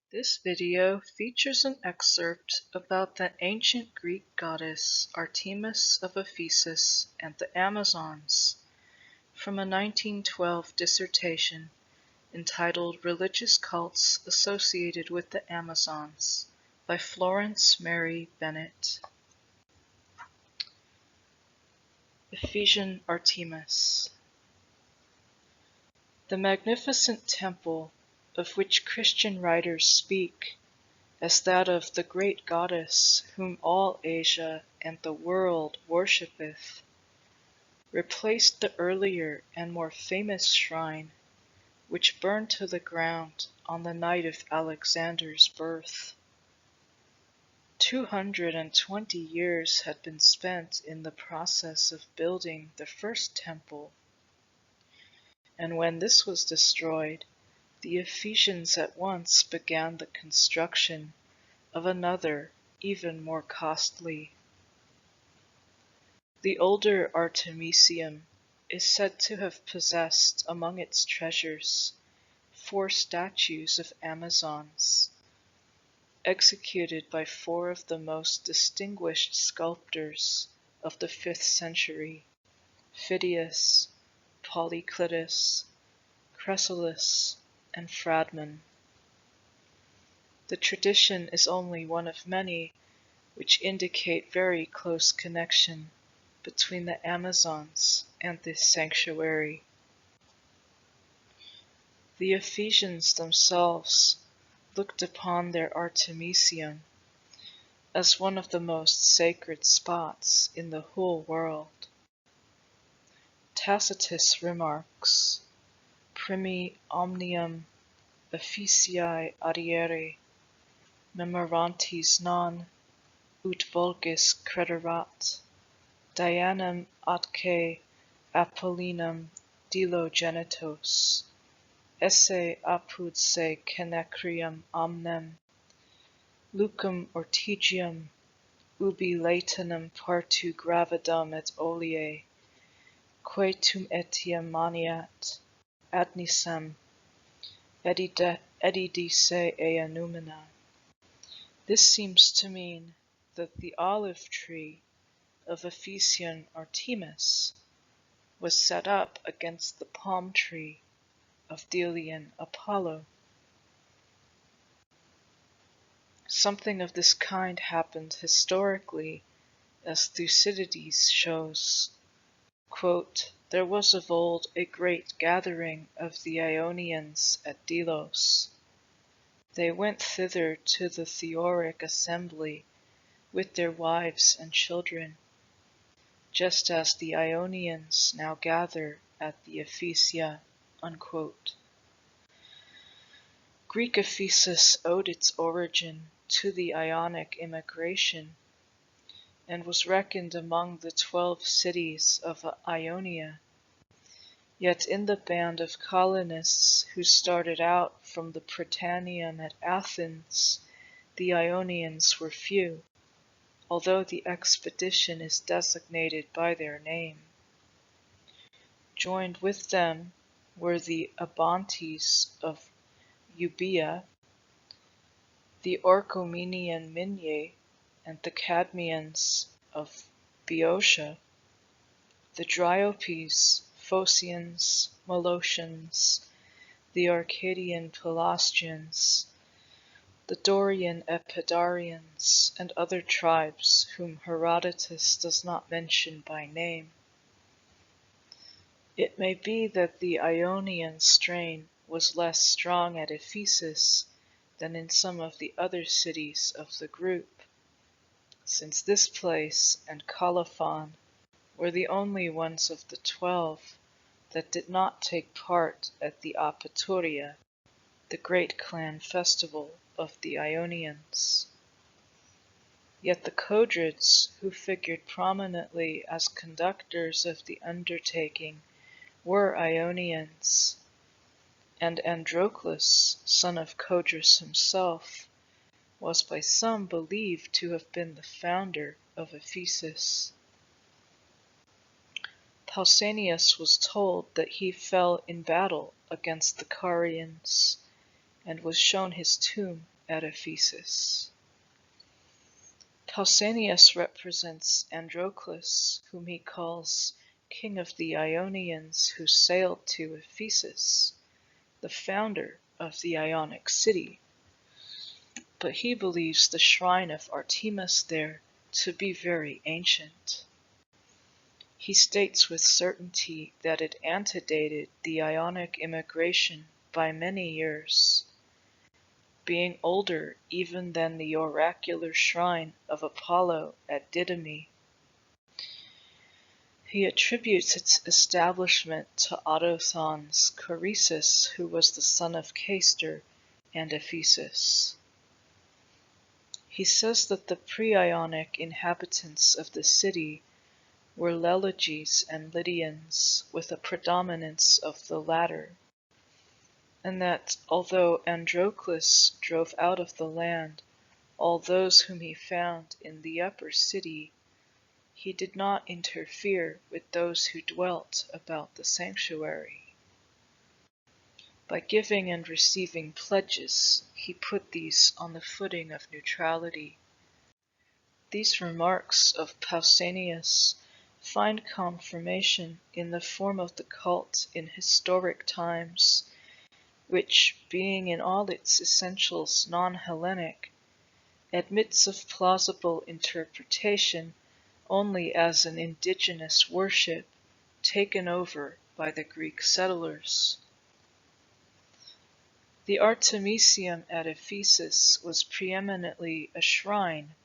This video features an excerpt about the ancient Greek goddess Artemis of Ephesus and the Amazons from a 1912 dissertation entitled Religious Cults Associated with the Amazons by Florence Mary Bennett. Ephesian Artemis. The magnificent temple of which Christian writers speak as that of the great goddess whom all Asia and the world worshipeth, replaced the earlier and more famous shrine which burned to the ground on the night of Alexander's birth. 220 years had been spent in the process of building the first temple, and when this was destroyed, the Ephesians at once began the construction of another, even more costly. The older Artemisium is said to have possessed among its treasures 4 statues of Amazons, executed by 4 of the most distinguished sculptors of the 5th century, Phidias, Polyclitus, Cressyllus, and Phradmon. The tradition is only one of many which indicate very close connection between the Amazons and this sanctuary. The Ephesians themselves looked upon their Artemisium as one of the most sacred spots in the whole world. Tacitus remarks, "Primi omnium Ephesiae adiere memorantis non, ut vulgus crederat, Dianam atque Apollinum Dilo genitos, esse apud se Cenecrium omnem, lucum ortigium, ubi latinum partu gravidum et oleae, quae tum etiam maniat, adnisem, edidice ea numina." This seems to mean that the olive tree of Ephesian Artemis was set up against the palm tree of Delian Apollo. Something of this kind happened historically, as Thucydides shows. Quote, "There was of old a great gathering of the Ionians at Delos. They went thither to the Theoric assembly with their wives and children, just as the Ionians now gather at the Ephesia." Unquote. Greek Ephesus owed its origin to the Ionic immigration, and was reckoned among the 12 cities of Ionia. Yet in the band of colonists who started out from the Prytaneum at Athens, the Ionians were few, although the expedition is designated by their name. Joined with them were the Abantes of Euboea, the Orchomenian Minyae, and the Cadmeans of Boeotia, the Dryopes, Phocians, Molossians, the Arcadian Pelasgians, the Dorian Epidaurians, and other tribes whom Herodotus does not mention by name. It may be that the Ionian strain was less strong at Ephesus than in some of the other cities of the group, since this place and Colophon were the only ones of the 12 that did not take part at the Apaturia, the great clan festival of the Ionians. Yet the Codrids, who figured prominently as conductors of the undertaking, were Ionians, and Androclus, son of Codrus himself, was by some believed to have been the founder of Ephesus. Pausanias was told that he fell in battle against the Carians, and was shown his tomb at Ephesus. Pausanias represents Androclus, whom he calls king of the Ionians who sailed to Ephesus, the founder of the Ionic city. But he believes the shrine of Artemis there to be very ancient. He states with certainty that it antedated the Ionic immigration by many years, being older even than the oracular shrine of Apollo at Didyme. He attributes its establishment to Autothon's Corysus, who was the son of Castor and Ephesus. He says that the pre-Ionic inhabitants of the city were Leleges and Lydians, with a predominance of the latter, and that although Androclus drove out of the land all those whom he found in the upper city, he did not interfere with those who dwelt about the sanctuary. By giving and receiving pledges, he put these on the footing of neutrality. These remarks of Pausanias find confirmation in the form of the cult in historic times, which, being in all its essentials non-Hellenic, admits of plausible interpretation only as an indigenous worship taken over by the Greek settlers. The Artemisium at Ephesus was preeminently a shrine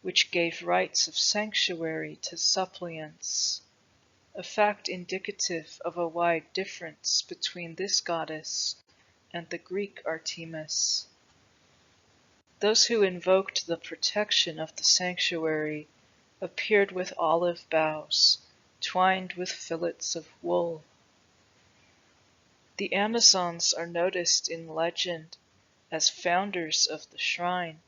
which gave rights of sanctuary to suppliants, a fact indicative of a wide difference between this goddess and the Greek Artemis. Those who invoked the protection of the sanctuary appeared with olive boughs, twined with fillets of wool. The Amazons are noticed in legend as founders of the shrine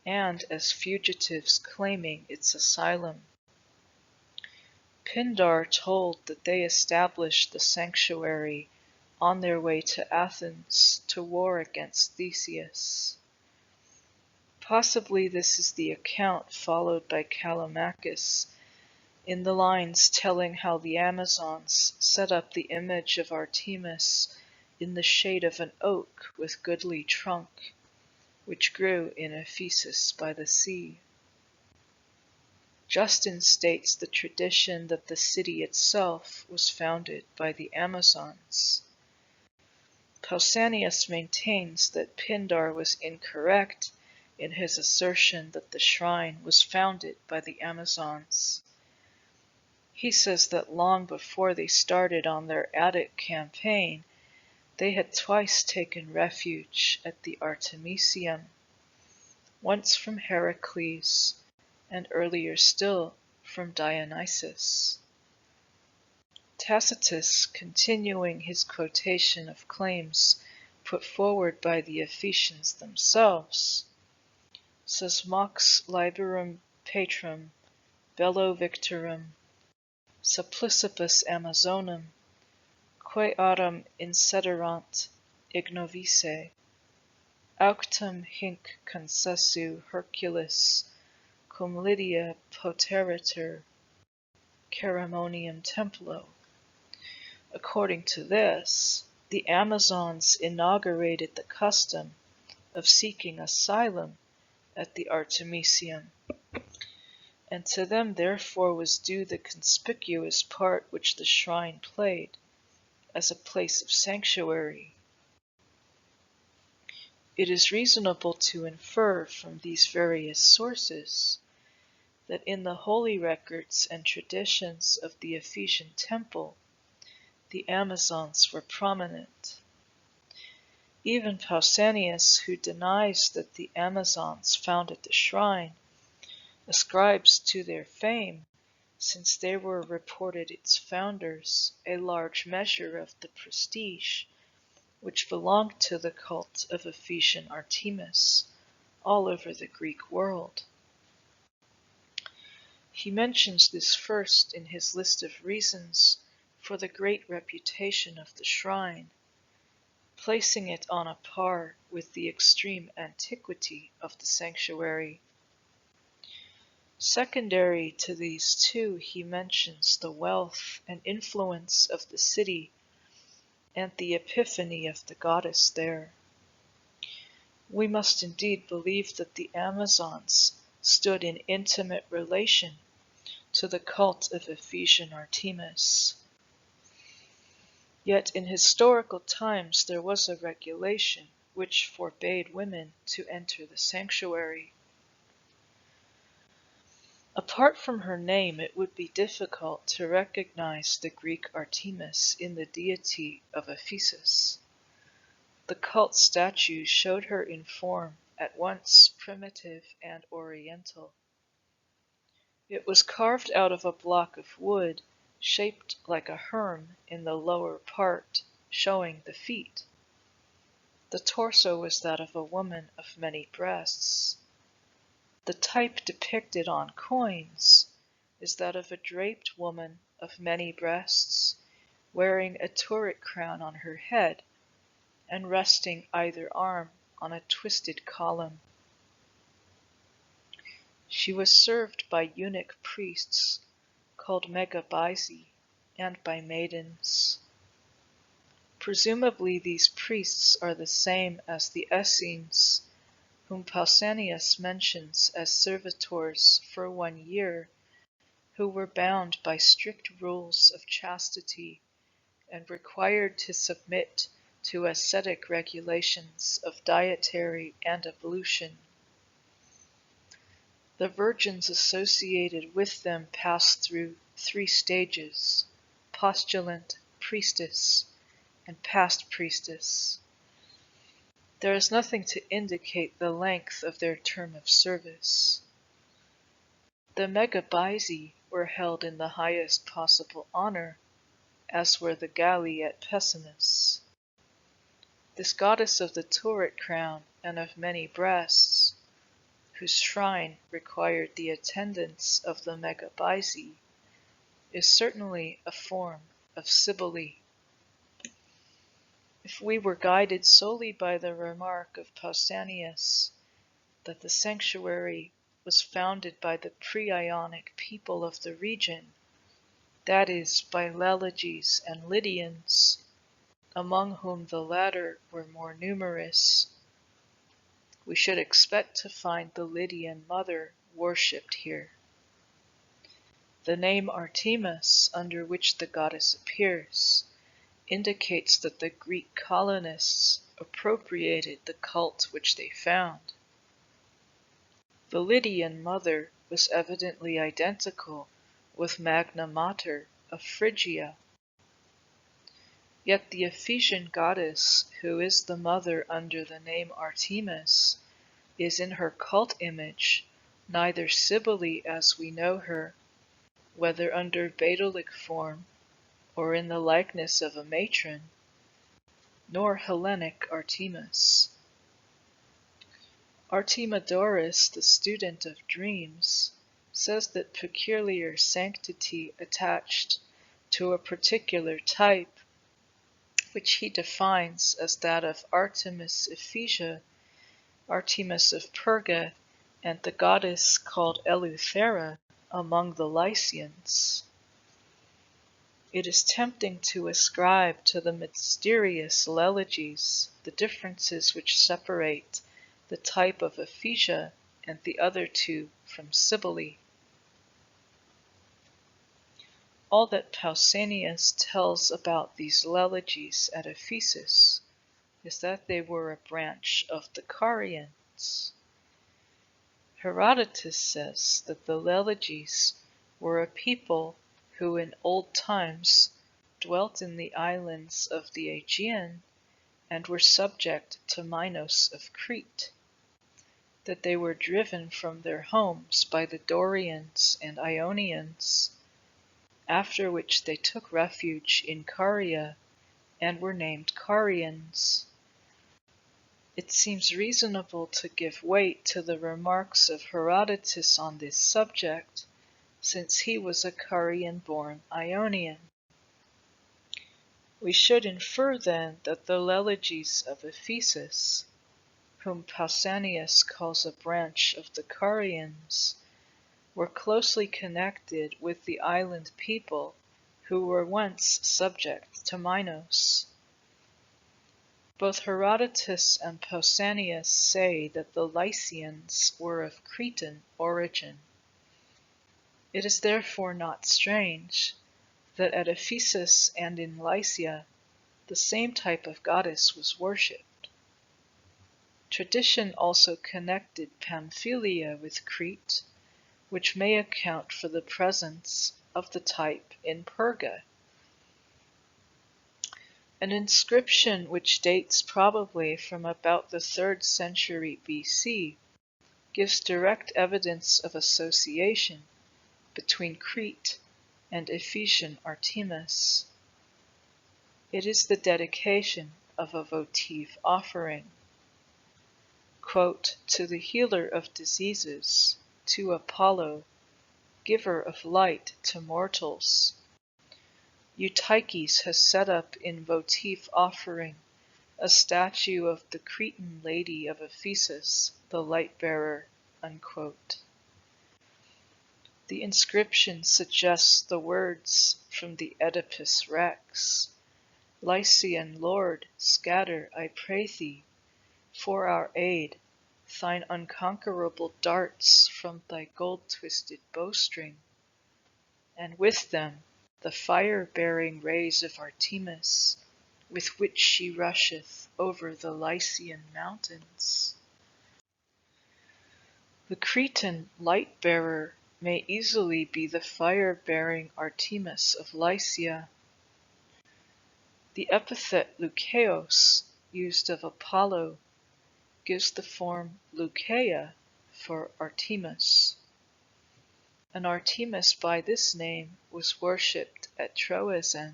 and as fugitives claiming its asylum. Pindar told that they established the sanctuary on their way to Athens to war against Theseus. Possibly this is the account followed by Callimachus in the lines telling how the Amazons set up the image of Artemis in the shade of an oak with goodly trunk, which grew in Ephesus by the sea. Justin states the tradition that the city itself was founded by the Amazons. Pausanias maintains that Pindar was incorrect in his assertion that the shrine was founded by the Amazons. He says that long before they started on their Attic campaign, they had twice taken refuge at the Artemisium, once from Heracles, and earlier still from Dionysus. Tacitus, continuing his quotation of claims put forward by the Ephesians themselves, says mox liberum patrum, bello victorum, supplicibus Amazonum, quae autem incederant ignovice, auctum hinc concessu Hercules, cum Lydia poteriter ceremonium templo. According to this, the Amazons inaugurated the custom of seeking asylum at the Artemisium, and to them therefore was due the conspicuous part which the shrine played as a place of sanctuary. It is reasonable to infer from these various sources that in the holy records and traditions of the Ephesian temple, the Amazons were prominent. Even Pausanias, who denies that the Amazons founded the shrine, ascribes to their fame, since they were reported its founders, a large measure of the prestige which belonged to the cult of Ephesian Artemis all over the Greek world. He mentions this first in his list of reasons for the great reputation of the shrine, placing it on a par with the extreme antiquity of the sanctuary. Secondary to these two, he mentions the wealth and influence of the city and the epiphany of the goddess there. We must indeed believe that the Amazons stood in intimate relation to the cult of Ephesian Artemis. Yet in historical times there was a regulation which forbade women to enter the sanctuary. Apart from her name, it would be difficult to recognize the Greek Artemis in the deity of Ephesus. The cult statues showed her in form at once primitive and oriental. It was carved out of a block of wood, shaped like a herm in the lower part, showing the feet. The torso was that of a woman of many breasts. The type depicted on coins is that of a draped woman of many breasts, wearing a turret crown on her head and resting either arm on a twisted column. She was served by eunuch priests called megabyzi and by maidens. Presumably these priests are the same as the Essenes, whom Pausanias mentions as servitors for 1 year, who were bound by strict rules of chastity and required to submit to ascetic regulations of dietary and ablution. The virgins associated with them passed through 3 stages: postulant, priestess, and past priestess. There is nothing to indicate the length of their term of service. The megabyzi were held in the highest possible honor, as were the Galli at Pessinus. This goddess of the turret crown and of many breasts, whose shrine required the attendance of the megabyzi, is certainly a form of Cybele. If we were guided solely by the remark of Pausanias that the sanctuary was founded by the pre-Ionic people of the region, that is, by Leleges and Lydians, among whom the latter were more numerous, we should expect to find the Lydian mother worshipped here. The name Artemis, under which the goddess appears, indicates that the Greek colonists appropriated the cult which they found. The Lydian mother was evidently identical with Magna Mater of Phrygia. Yet the Ephesian goddess, who is the mother under the name Artemis, is in her cult image neither Cybele as we know her, whether under Baedulic form or in the likeness of a matron, nor Hellenic Artemis. Artemidorus, the student of dreams, says that peculiar sanctity attached to a particular type, which he defines as that of Artemis Ephesia, Artemis of Perga, and the goddess called Eleuthera among the Lycians. It is tempting to ascribe to the mysterious Leleges the differences which separate the type of Ephesia and the other two from Cybele. All that Pausanias tells about these Leleges at Ephesus is that they were a branch of the Carians. Herodotus says that the Leleges were a people who in old times dwelt in the islands of the Aegean and were subject to Minos of Crete, that they were driven from their homes by the Dorians and Ionians, after which they took refuge in Caria and were named Carians. It seems reasonable to give weight to the remarks of Herodotus on this subject, since he was a Carian-born Ionian. We should infer then that the Leleges of Ephesus, whom Pausanias calls a branch of the Carians, were closely connected with the island people who were once subject to Minos. Both Herodotus and Pausanias say that the Lycians were of Cretan origin. It is therefore not strange that at Ephesus and in Lycia the same type of goddess was worshipped. Tradition also connected Pamphylia with Crete, which may account for the presence of the type in Perga. An inscription which dates probably from about the 3rd century BC gives direct evidence of association between Crete and Ephesian Artemis. It is the dedication of a votive offering. Quote, "To the healer of diseases, to Apollo, giver of light to mortals. Eutyches has set up in votive offering a statue of the Cretan lady of Ephesus, the light-bearer." Unquote. The inscription suggests the words from the Oedipus Rex, "Lycian lord, scatter, I pray thee, for our aid, thine unconquerable darts from thy gold-twisted bowstring, and with them the fire-bearing rays of Artemis, with which she rusheth over the Lycian mountains." The Cretan light-bearer may easily be the fire-bearing Artemis of Lycia. The epithet Leukeos, used of Apollo, gives the form Leukeia for Artemis. An Artemis by this name was worshipped at Troezen.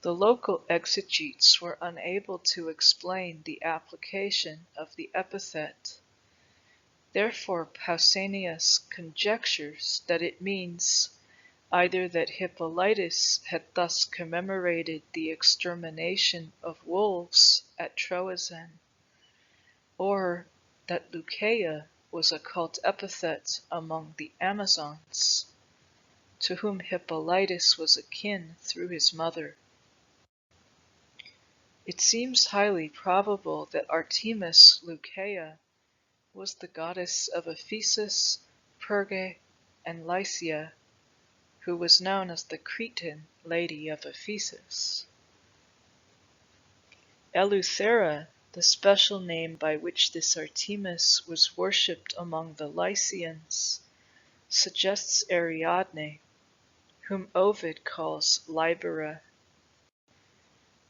The local exegetes were unable to explain the application of the epithet. Therefore Pausanias conjectures that it means either that Hippolytus had thus commemorated the extermination of wolves at Troezen, or that Leukeia was a cult epithet among the Amazons, to whom Hippolytus was akin through his mother. It seems highly probable that Artemis Leukeia was the goddess of Ephesus, Perga, and Lycia, who was known as the Cretan Lady of Ephesus. Eleuthera, the special name by which this Artemis was worshipped among the Lycians, suggests Ariadne, whom Ovid calls Libera.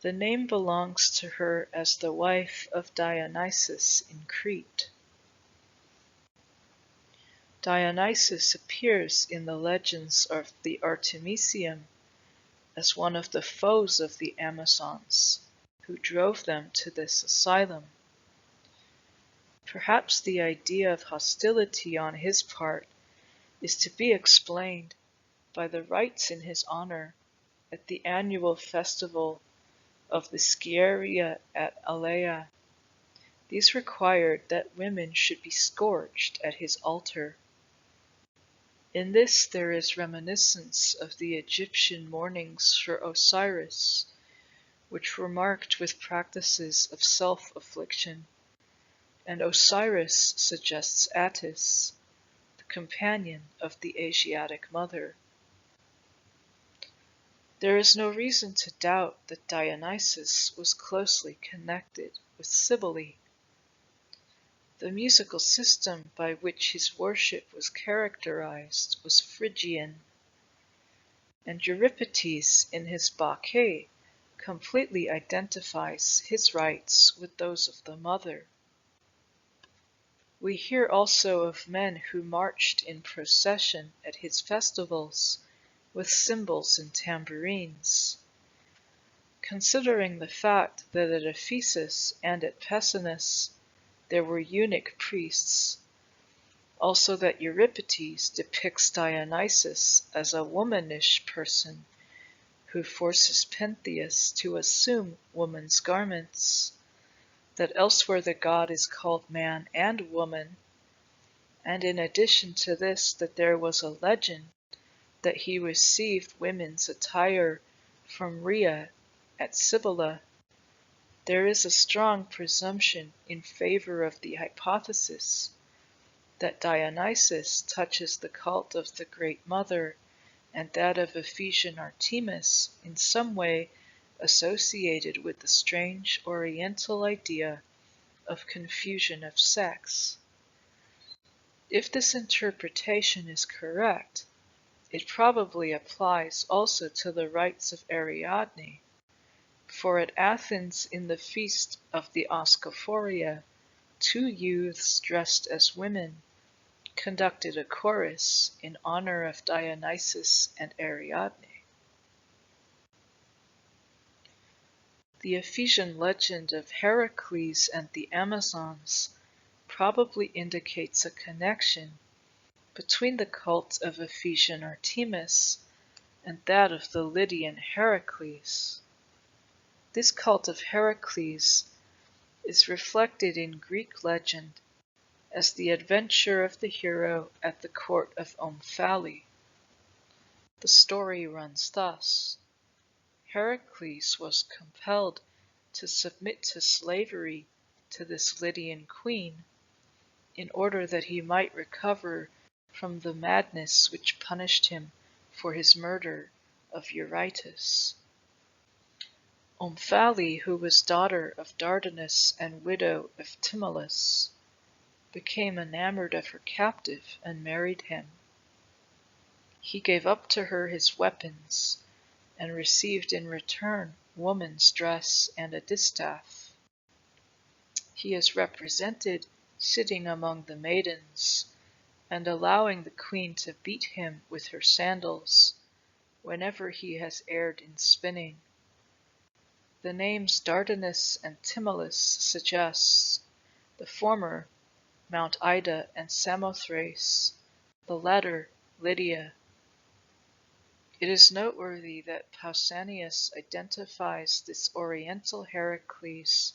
The name belongs to her as the wife of Dionysus in Crete. Dionysus appears in the legends of the Artemisium as one of the foes of the Amazons, who drove them to this asylum. Perhaps the idea of hostility on his part is to be explained by the rites in his honor at the annual festival of the Scieria at Alea. These required that women should be scourged at his altar. In this there is reminiscence of the Egyptian mournings for Osiris, which were marked with practices of self-affliction, and Osiris suggests Attis, the companion of the Asiatic mother. There is no reason to doubt that Dionysus was closely connected with Cybele. The musical system by which his worship was characterized was Phrygian, and Euripides in his Bacchae completely identifies his rites with those of the mother. We hear also of men who marched in procession at his festivals with cymbals and tambourines. Considering the fact that at Ephesus and at Pessinus there were eunuch priests, also that Euripides depicts Dionysus as a womanish person who forces Pentheus to assume woman's garments, that elsewhere the god is called man and woman, and in addition to this that there was a legend that he received women's attire from Rhea at Cybele, there is a strong presumption in favor of the hypothesis that Dionysus touches the cult of the Great Mother and that of Ephesian Artemis in some way associated with the strange Oriental idea of confusion of sex. If this interpretation is correct, it probably applies also to the rites of Ariadne, for at Athens in the feast of the Oschophoria, 2 youths dressed as women conducted a chorus in honor of Dionysus and Ariadne. The Ephesian legend of Heracles and the Amazons probably indicates a connection between the cult of Ephesian Artemis and that of the Lydian Heracles. This cult of Heracles is reflected in Greek legend as the adventure of the hero at the court of Omphale. The story runs thus. Heracles was compelled to submit to slavery to this Lydian queen in order that he might recover from the madness which punished him for his murder of Eurytus. Omphale, who was daughter of Dardanus and widow of Timolus, became enamored of her captive and married him. He gave up to her his weapons and received in return woman's dress and a distaff. He is represented sitting among the maidens and allowing the queen to beat him with her sandals whenever he has erred in spinning. The names Dardanus and Timolus suggests the former Mount Ida and Samothrace, the latter Lydia. It is noteworthy that Pausanias identifies this Oriental Heracles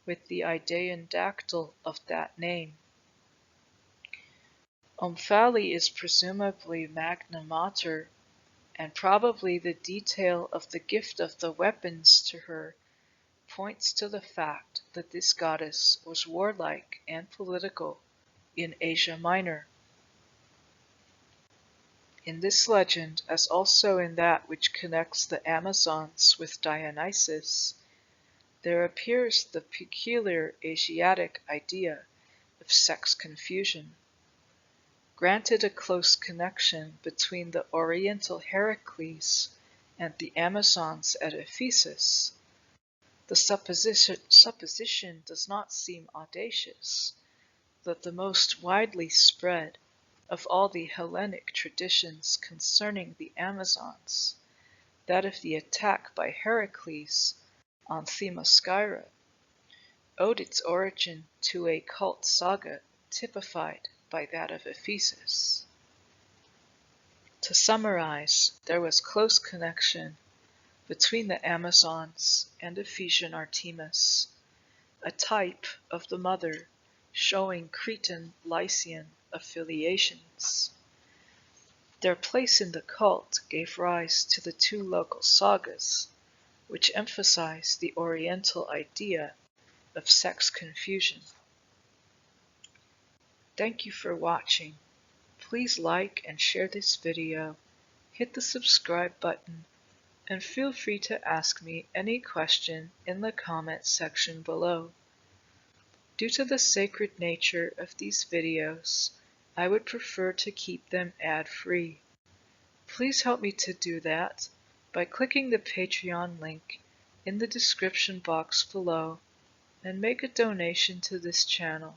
with the Idaean dactyl of that name. Omphale is presumably Magna Mater, and probably the detail of the gift of the weapons to her points to the fact that this goddess was warlike and political in Asia Minor. In this legend, as also in that which connects the Amazons with Dionysus, there appears the peculiar Asiatic idea of sex confusion. Granted a close connection between the Oriental Heracles and the Amazons at Ephesus, the supposition does not seem audacious that the most widely spread of all the Hellenic traditions concerning the Amazons, that of the attack by Heracles on Themyscira, owed its origin to a cult saga typified by that of Ephesus. To summarize, there was close connection between the Amazons and Ephesian Artemis, a type of the mother showing Cretan-Lycian affiliations. Their place in the cult gave rise to the 2 local sagas, which emphasize the Oriental idea of sex confusion. Thank you for watching. Please like and share this video, hit the subscribe button, and feel free to ask me any question in the comment section below. Due to the sacred nature of these videos, I would prefer to keep them ad-free. Please help me to do that by clicking the Patreon link in the description box below and make a donation to this channel.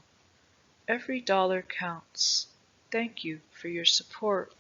Every dollar counts. Thank you for your support.